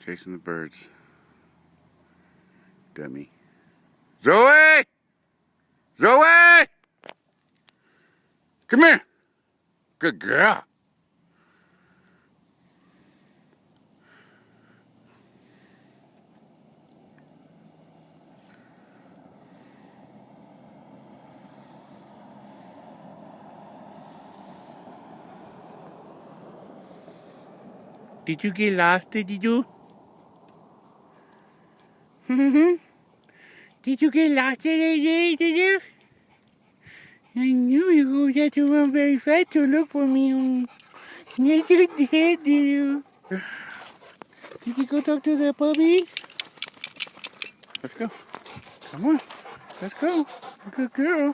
Chasing the birds. Dummy. Zoe! Zoe! Come here. Good girl. Did you get lost, did you? Did you get lost today, did you? I knew you had to run very fast to look for me. Yes, you did you? Did you go talk to the puppies? Let's go. Come on. Let's go. Good girl.